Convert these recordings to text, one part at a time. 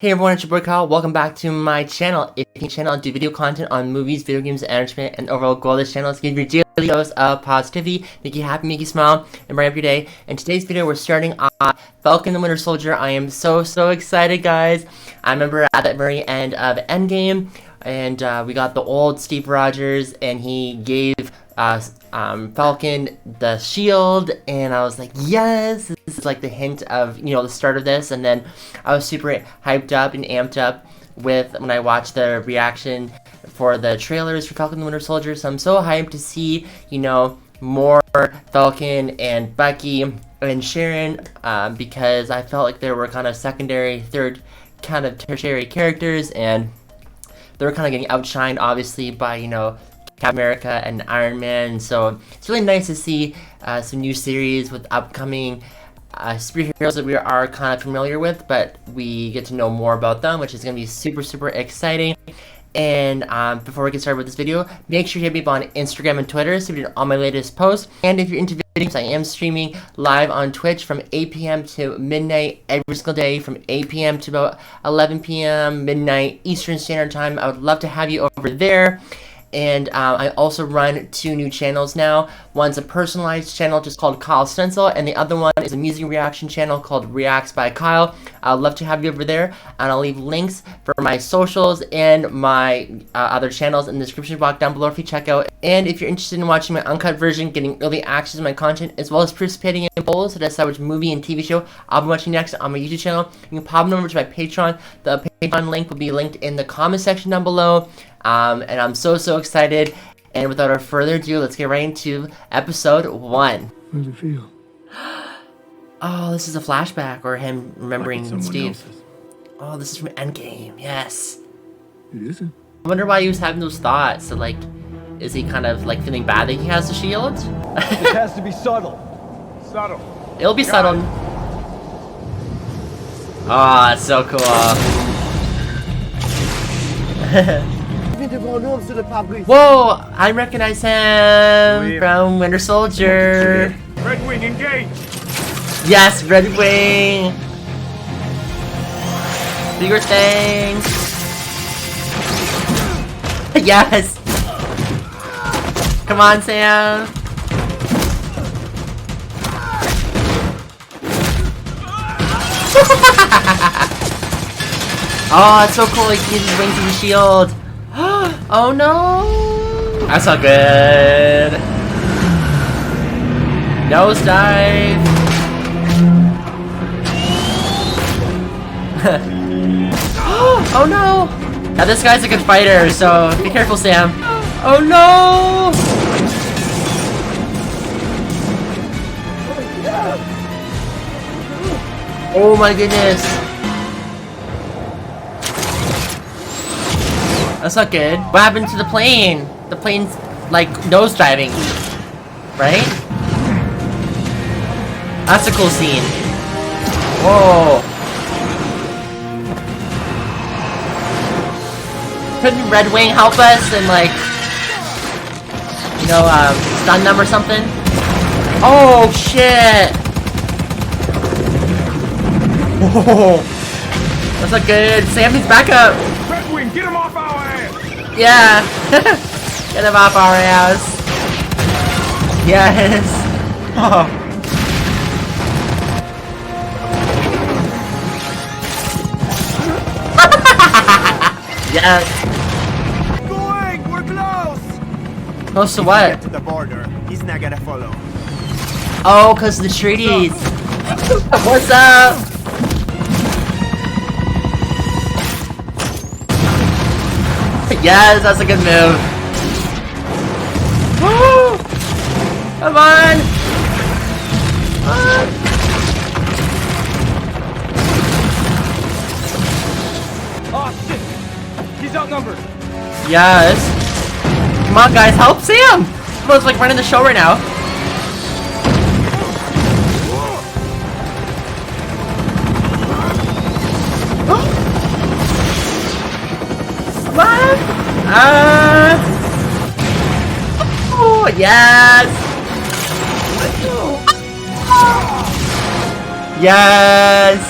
Hey everyone, it's your boy Kyle. Welcome back to my channel. If you channel, I do video content on movies, video games, entertainment, and overall goal of this channel is to give you a daily dose of positivity, make you happy, make you smile, and brighten up your day. In today's video, we're starting off Falcon the Winter Soldier. I am so excited, guys. I remember at the very end of Endgame, and we got the old Steve Rogers, and he gave Falcon the shield, and I was like, yes, this is like the hint of, the start of this. And then I was super hyped up and amped up when I watched the reaction for the trailers for Falcon the Winter Soldier. So I'm so hyped to see, more Falcon and Bucky and Sharon, because I felt like there were kind of secondary, third kind of tertiary characters, and they were kind of getting outshined, obviously, by, Captain America and Iron Man. So it's really nice to see some new series with upcoming superheroes that we are kind of familiar with, but we get to know more about them, which is going to be super exciting. And before we get started with this video, make sure you hit me up on Instagram and Twitter so you get all my latest posts. And if you're into videos, I am streaming live on Twitch from 8 p.m. to midnight every single day, from 8 p.m. to about 11 p.m. midnight Eastern Standard Time. I would love to have you over there. And I also run 2 new channels now. One's a personalized channel just called Kyle Stencell, and the other one is a music reaction channel called Reacts by Kyle. I'd love to have you over there, and I'll leave links for my socials and my other channels in the description box down below if you check out. And if you're interested in watching my uncut version, getting early access to my content, as well as participating in polls to decide which movie and TV show I'll be watching next on my YouTube channel, you can pop on over to my Patreon. The Patreon link will be linked in the comment section down below. And I'm so excited. And without our further ado, let's get right into episode 1. How does it feel? Oh, this is a flashback, or him remembering Like Steve. else's. Oh, this is from Endgame. Yes. It isn't. I wonder why he was having those thoughts. So, like, is he kind of like feeling bad that he has the shield? It has to be subtle. Subtle. It'll be subtle. Oh, that's so cool. Whoa! I recognize him from Winter Soldier. Red Wing, engage! Yes, Red Wing. Do your thing. Yes. Come on, Sam. Oh, it's so cool. He gives his wings to the shield. Oh no! That's not good. Nosedive. Oh no! Now this guy's a good fighter, so be careful, Sam. Oh no! Oh my goodness! That's not good. What happened to the plane? The plane's like nosediving, right? That's a cool scene. Whoa! Couldn't Red Wing help us and like, stun them or something? Oh shit! Whoa! That's not good. Sam needs backup. Red Wing, get him off our ass! Yeah! Get him off our ass! Yes! Oh. Yes! Going! We're close! Close to what? Get to the border. He's not gonna follow. Oh, cause of the treaties! What's up? Yes, that's a good move. Woo! Come on! Oh shit! He's outnumbered! Yes. Come on, guys, help Sam! Everyone's like running the show right now. Come on! Oh, yes! Yes!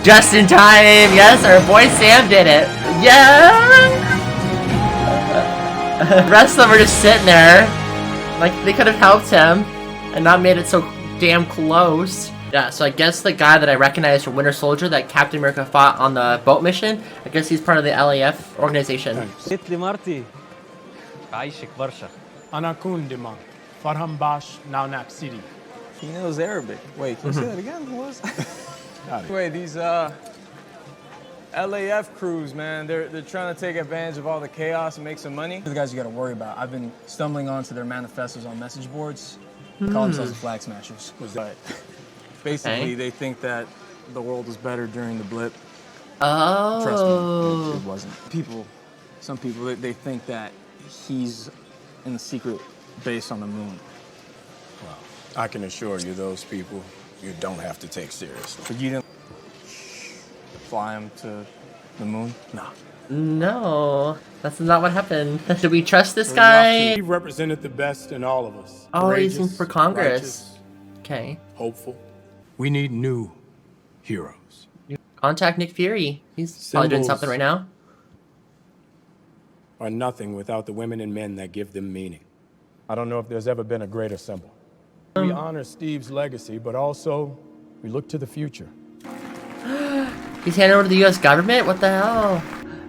Just in time. Yes, our boy Sam did it. Yeah. The rest of them were just sitting there. Like, they could have helped him and not made it so damn close. Yeah, so I guess the guy that I recognized from Winter Soldier that Captain America fought on the boat mission, I guess he's part of the LAF organization. Ana Kundima, Farham Bash, Naunak City. He knows Arabic. Wait, can you say that again? What was Wait, these LAF crews, man, they're trying to take advantage of all the chaos and make some money. The guys you gotta worry about. I've been stumbling onto their manifestos on message boards. Call themselves the Flag Smashers. But basically, they think that the world was better during the blip. Oh. Trust me, it wasn't. Some people, they think that he's in the secret base on the moon. Well, I can assure you those people you don't have to take seriously. But you didn't fly him to the moon? No. No, that's not what happened. Should we trust this guy? He represented the best in all of us. Oh, he's in Courageous, for Congress. righteous, Okay. hopeful. We need new heroes. Contact Nick Fury. He's probably doing Symbols. something right now. Are nothing without the women and men that give them meaning. I don't know if there's ever been a greater symbol. We honor Steve's legacy, but also we look to the future. He's handed over to the U.S. government? What the hell?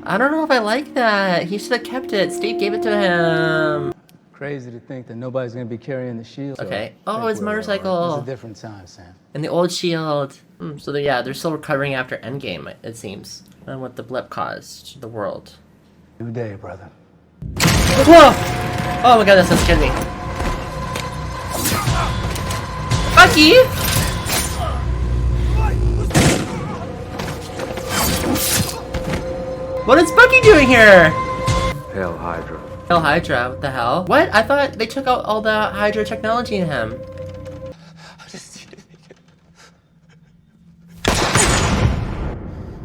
I don't know if I like that. He should have kept it. Steve gave it to him. Crazy to think that nobody's gonna be carrying the shield. Okay. So, Oh, his it's a motorcycle. different time, Sam. And the old shield. So they're still recovering after Endgame, it seems. And what the blip caused to the world. New day, brother. Whoa! Oh my god, that's so scared me. Bucky! What is Bucky doing here? Hail Hydra. Hail Hydra, what the hell? What? I thought they took out all the Hydra technology in him.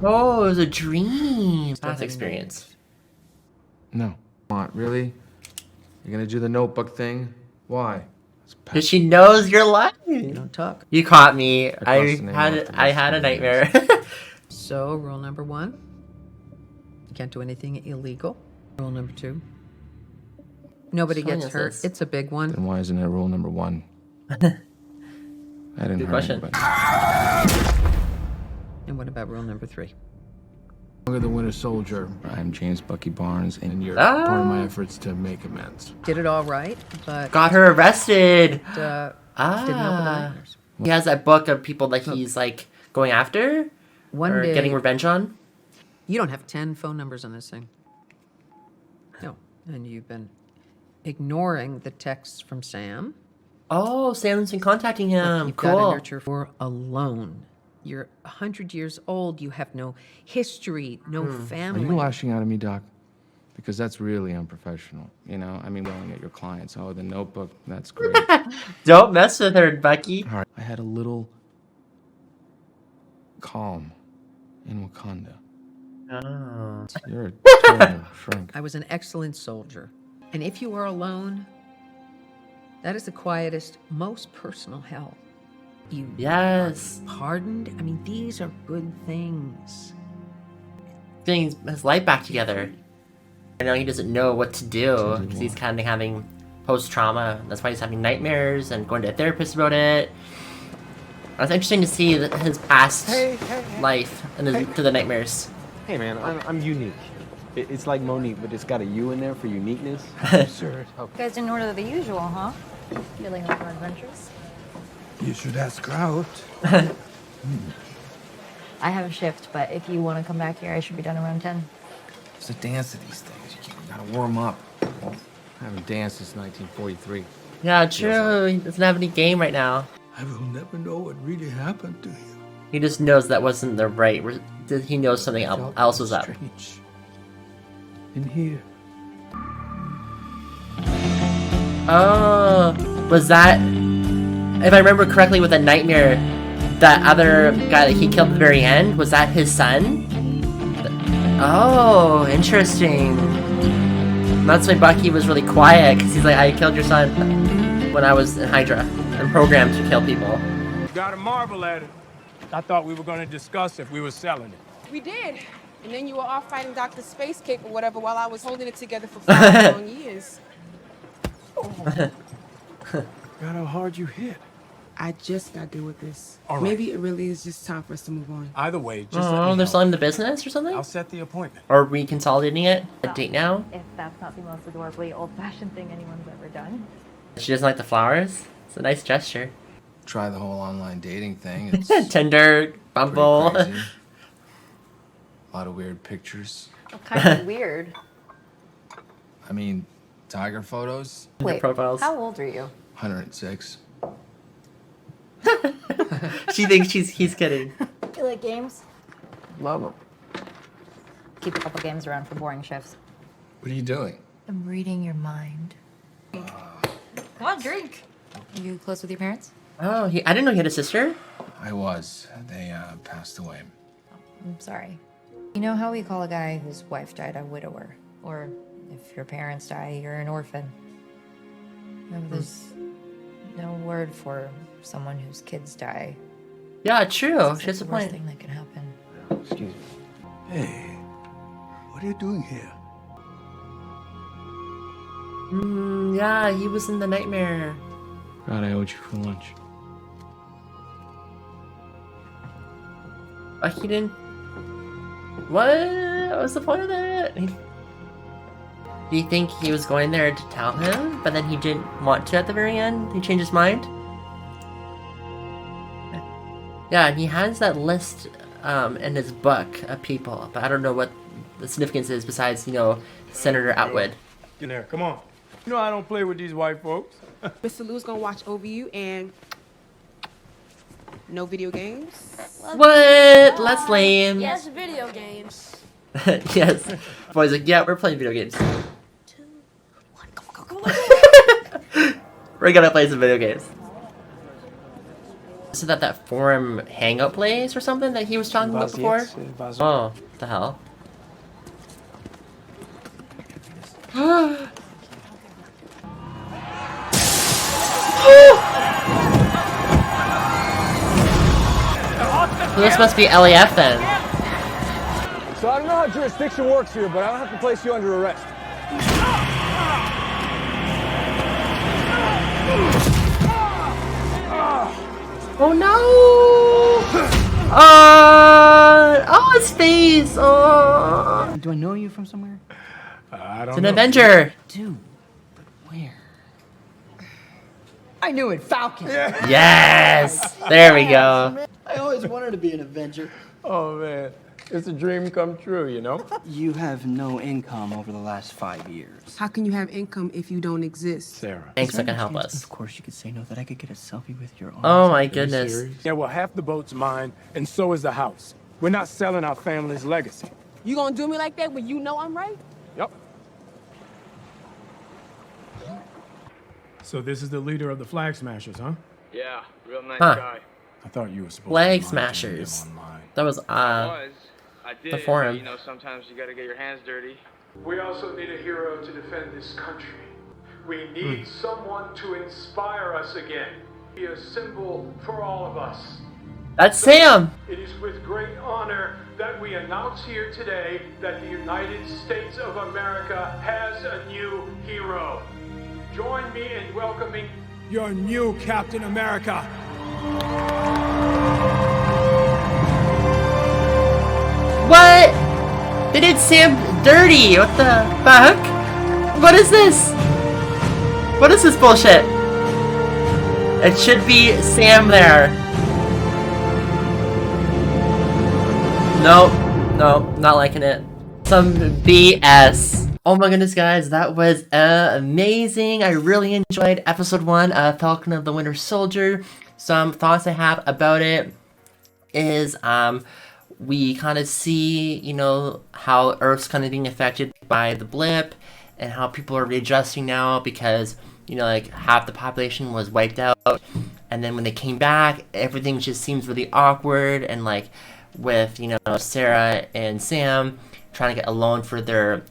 Oh, it was a dream. Past experience. No. What, really? You're gonna do the notebook thing? Why? Because she knows you're lying. Don't talk. You caught me. crossed I the name had off it. the I list had a for many nightmare. So, rule number 1, you can't do anything illegal. Rule number 2, nobody Sonia gets hurt. says- It's a big one. Then why isn't it rule number 1? I didn't Good hurt question. anybody. And what about rule number 3? Longer the Winter Soldier. I'm James Bucky Barnes, and you're part of my Ah. efforts to make amends. Did it all right, but Got her arrested. didn't help with the Ah. nightmares. He has that book of people that he's like going after One or day, getting revenge on. you don't have 10 phone numbers on this thing. No, and you've been ignoring the texts from Sam. Oh, Sam's been contacting him. You've got to Cool. nurture for alone. You're 100 years old. You have no history, no Are family. you lashing out at me, Doc? Because that's really unprofessional. You know, I mean, yelling at your clients. Oh, the notebook, that's great. Don't mess with her, Bucky. All right. I had a little calm in Wakanda. Oh. You're a terrible shrink. I was an excellent soldier. And if you are alone, that is the quietest, most personal hell. You Yes. are pardoned. I mean, these are good things. Getting his life back together. I know he doesn't know what to do because he's kind of having post-trauma. That's why he's having nightmares and going to a therapist about it. It's interesting to see his past life and to the nightmares. Hey man, I'm unique. It's like Monique, but it's got a U in there for uniqueness. Absurd. You guys didn't order the usual, huh? Feeling like more adventurous? You should ask her out. I have a shift, but if you want to come back here, I should be done around 10. It's a dance to these things. You gotta warm up. I haven't danced since 1943. Yeah, true. He doesn't have any game right now. I will never know what really happened to you. He just knows that wasn't the right. He knows something else was up. Strange. In here. Oh, was that? If I remember correctly, with a nightmare, that other guy that he killed at the very end, was that his son? Oh, interesting. That's why Bucky was really quiet, because he's like, I killed your son when I was in Hydra and programmed to kill people. You gotta marvel at it. I thought we were going to discuss if we were selling it. We did. And then you were off fighting Dr. Space Cape or whatever while I was holding it together for 5 long years. God, how hard you hit. I just got to deal with this. All right. Maybe it really is just time for us to move on. Either way, just let Oh, me they're know. selling the business or something? I'll set the appointment. Or reconsolidating it? A date now? If that's not the most adorably old-fashioned thing anyone's ever done. She doesn't like the flowers? It's a nice gesture. Try the whole online dating thing. It's Tinder, Bumble. pretty crazy. A lot of weird pictures. What kind of weird? I mean, tiger photos. Wait, profiles. how old are you? 106. She thinks he's kidding. You like games? Love them. Keep a couple games around for boring shifts. What are you doing? I'm reading your mind. Come on, drink. Are you close with your parents? Oh, I didn't know he had a sister. I was. They passed away. I'm sorry. You know how we call a guy whose wife died a widower? Or if your parents die, you're an orphan. No, there's no word for someone whose kids die. Yeah, true. It's She has the a worst point. thing that can happen. Excuse me. Hey, what are you doing here? Yeah, he was in the nightmare. God, I owed you for lunch. He didn't. What was the point of that? Do you think he was going there to tell him, but then he didn't want to at the very end? He changed his mind? Yeah, and he has that list in his book of people, but I don't know what the significance is besides, Senator Atwood. Get there, come on. You know I don't play with these white folks. Mr. Lou's gonna watch over you and no video games. What? That's lame. Yes, video games. Yes. Boy's like, yeah, we're playing video games. 2, 1, come on. We're gonna play some video games. Is that forum hangout place or something that he was talking about before? Oh, what the hell? So this must be LAF then. So I don't know how jurisdiction works here, but I don't have to place you under arrest. Oh no! Oh, his face! Oh. Do I know you from somewhere? I don't It's an know. Avenger! Dude, but where? I knew it, Falcon! Yes! There we go. I always wanted to be an Avenger. Oh, man. It's a dream come true, you know? You have no income over the last 5 years. How can you have income if you don't exist? Sarah. Thanks, that can help us. Of course, you could say no that I could get a selfie with your arms. Oh my goodness. Yeah, well, half the boat's mine, and so is the house. We're not selling our family's legacy. You gonna do me like that when you know I'm right? Yep. So this is the leader of the Flag Smashers, huh? Yeah, real nice Huh. guy. I thought you were supposed Flag to monitor Smashers. them online. That was, I did, the forum. but, you know, sometimes you gotta get your hands dirty. We also need a hero to defend this country. We need someone to inspire us again. Be a symbol for all of us. That's Sam! It is with great honor that we announce here today that the United States of America has a new hero. Join me in welcoming Your new Captain America. What? They did Sam dirty! What the fuck? What is this? What is this bullshit? It should be Sam there. Nope. Nope. Not liking it. Some BS. Oh my goodness, guys. That was amazing. I really enjoyed episode 1 of Falcon of the Winter Soldier. Some thoughts I have about it is, we kind of see, how Earth's kind of being affected by the blip and how people are readjusting now because, half the population was wiped out. And then when they came back, everything just seems really awkward. And, with, Sarah and Sam trying to get a loan for their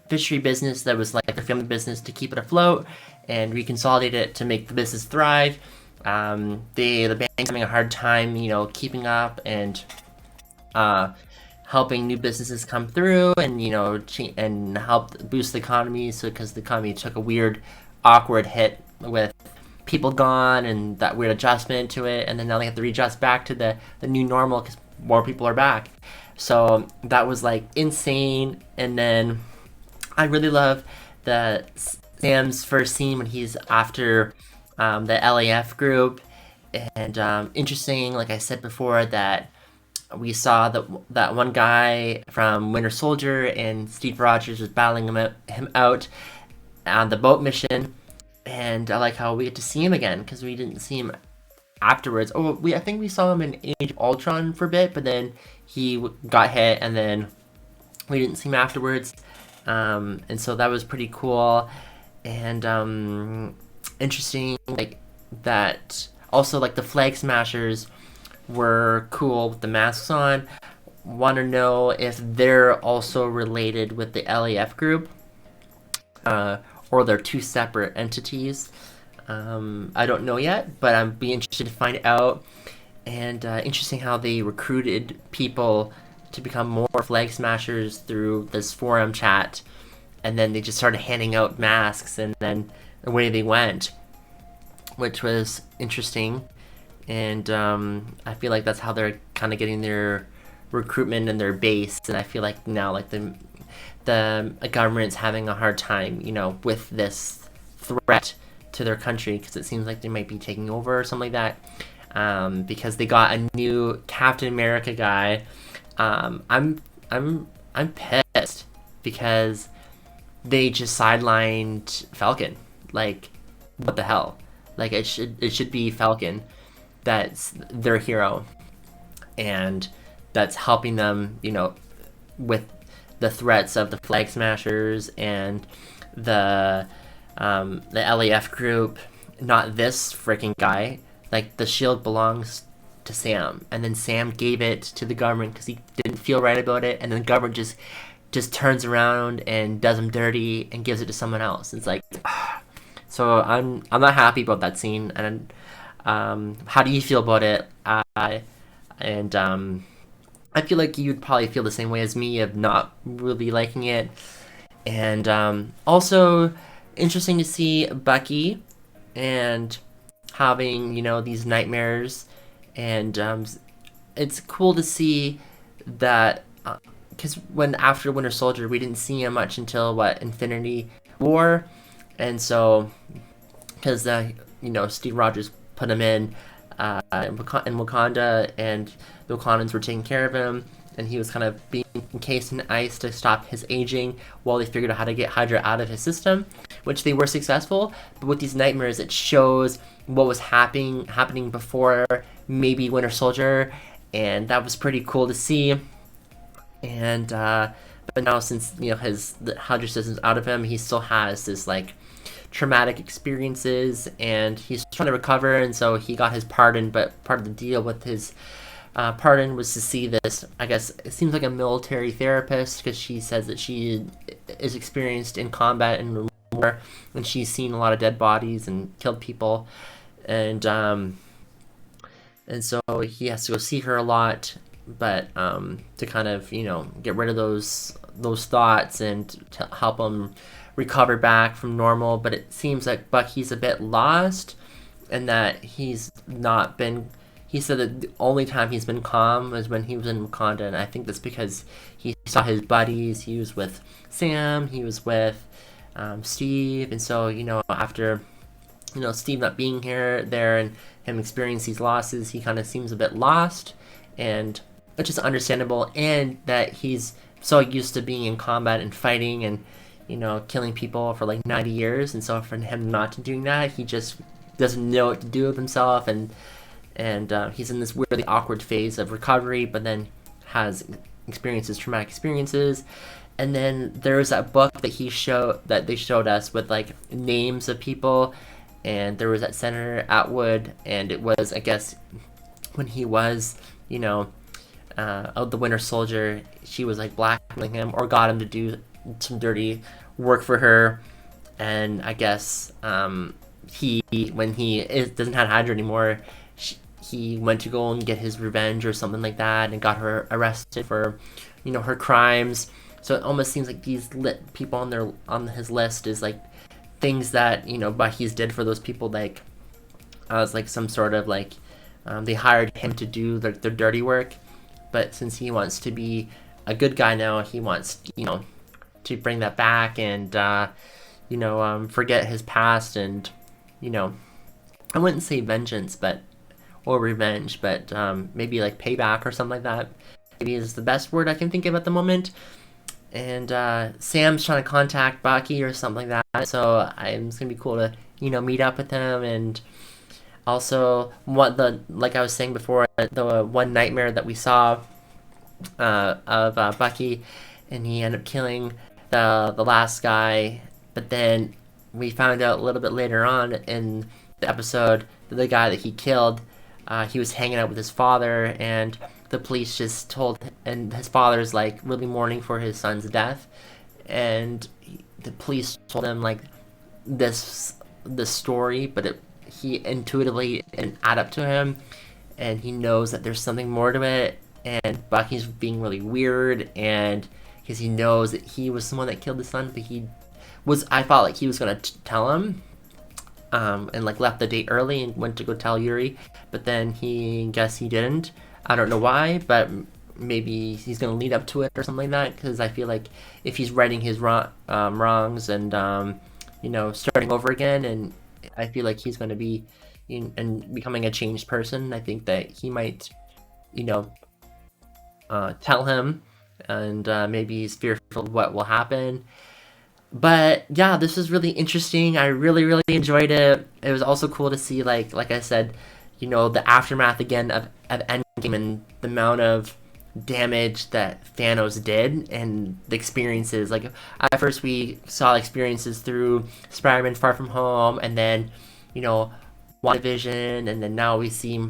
fishery business that was, their family business to keep it afloat and reconsolidate it to make the business thrive. the bank's having a hard time, keeping up and helping new businesses come through, and and help boost the economy. So because the economy took a weird, awkward hit with people gone and that weird adjustment to it, and then now they have to readjust back to the new normal because more people are back. So that was like insane. And then I really love Sam's first scene when he's after the LAF group, and interesting, like I said before, that we saw that one guy from Winter Soldier and Steve Rogers was battling him out on the boat mission, and I like how we get to see him again because we didn't see him afterwards. I think we saw him in Age of Ultron for a bit, but then he got hit, and then we didn't see him afterwards, and so that was pretty cool. And interesting, like that. Also, like the Flag Smashers were cool with the masks on. Want to know if they're also related with the LAF group, or they're two separate entities. I don't know yet, but I'd be interested to find out. And interesting how they recruited people to become more Flag Smashers through this forum chat, and then they just started handing out masks, and then away they went, which was interesting. And I feel like that's how they're kind of getting their recruitment and their base. And I feel like now, like the government's having a hard time, with this threat to their country, because it seems like they might be taking over or something like that. Because they got a new Captain America guy. I'm pissed because they just sidelined Falcon. Like, what the hell? Like, it should be Falcon that's their hero, and that's helping them, with the threats of the Flag Smashers and the LAF group. Not this freaking guy. Like, the shield belongs to Sam, and then Sam gave it to the government because he didn't feel right about it, and then the government just turns around and does him dirty and gives it to someone else. It's like, so I'm not happy about that scene. And how do you feel about it? And I feel like you'd probably feel the same way as me of not really liking it. And also interesting to see Bucky and having, these nightmares. And it's cool to see that, because after Winter Soldier, we didn't see him much until Infinity War. And so, because Steve Rogers put him in Wakanda, and the Wakandans were taking care of him, and he was kind of being encased in ice to stop his aging while they figured out how to get Hydra out of his system, which they were successful. But with these nightmares, it shows what was happening before maybe Winter Soldier, and that was pretty cool to see. And but now, since the Hydra system's out of him, he still has this like traumatic experiences, and he's trying to recover. And so he got his pardon, but part of the deal with his pardon was to see this, I guess it seems like a military therapist, because she says that she is experienced in combat and war, and she's seen a lot of dead bodies and killed people, and so he has to go see her a lot, but to kind of get rid of those thoughts and to help him recover back from normal. But it seems like Bucky's a bit lost, and that he said that the only time he's been calm was when he was in Wakanda, and I think that's because he saw his buddies. He was with Sam, he was with Steve, and so after Steve not being there and him experience these losses, he kind of seems a bit lost, and which is understandable. And that he's so used to being in combat and fighting and killing people for like 90 years, and so for him not to doing that, he just doesn't know what to do with himself, and he's in this weirdly awkward phase of recovery, but then has traumatic experiences. And then there was that book that they showed us with like names of people, and there was that Senator Atwood, and it was, I guess, when he was the Winter Soldier, she was like blackmailing him or got him to do some dirty work for her, and I guess when he doesn't have Hydra anymore, he went to go and get his revenge or something like that, and got her arrested for, her crimes. So it almost seems like these people on his list is like things that Bucky's did for those people, like as like some sort of like they hired him to do their dirty work, but since he wants to be a good guy now, he wants to bring that back and forget his past and I wouldn't say vengeance, or revenge, but maybe like payback or something like that. Maybe is the best word I can think of at the moment. And Sam's trying to contact Bucky or something like that, so it's gonna be cool to meet up with him. And also, like I was saying before, the one nightmare that we saw of Bucky, and he ended up killing the last guy, but then we found out a little bit later on in the episode that the guy that he killed, he was hanging out with his father, and the police just told, and his father's like really mourning for his son's death, and the police told him like the story, but he intuitively didn't add up to him, and he knows that there's something more to it, and Bucky's being really weird, and because he knows that he was someone that killed his son, but I thought like he was gonna tell him, and like left the date early and went to go tell Yuri, but then he didn't. I don't know why, but maybe he's gonna lead up to it or something like that, because I feel like if he's righting his wrongs and starting over again, and I feel like he's gonna be and becoming a changed person, I think that he might tell him, and maybe he's fearful of what will happen. But yeah, this was really interesting. I really, really enjoyed it. It was also cool to see, like I said, the aftermath again of Endgame and the amount of damage that Thanos did and the experiences. Like at first we saw experiences through Spider-Man Far From Home, and then WandaVision, and then now we see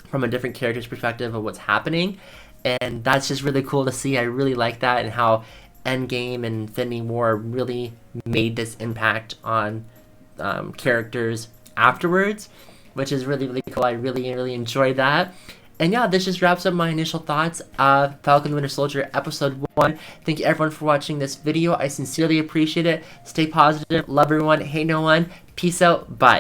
from a different character's perspective of what's happening, and that's just really cool to see. I really like that, and how Endgame and Infinity War really made this impact on characters afterwards, which is really, really cool. I really, really enjoyed that. And yeah, this just wraps up my initial thoughts of Falcon Winter Soldier Episode 1. Thank you everyone for watching this video. I sincerely appreciate it. Stay positive. Love everyone. Hate no one. Peace out. Bye.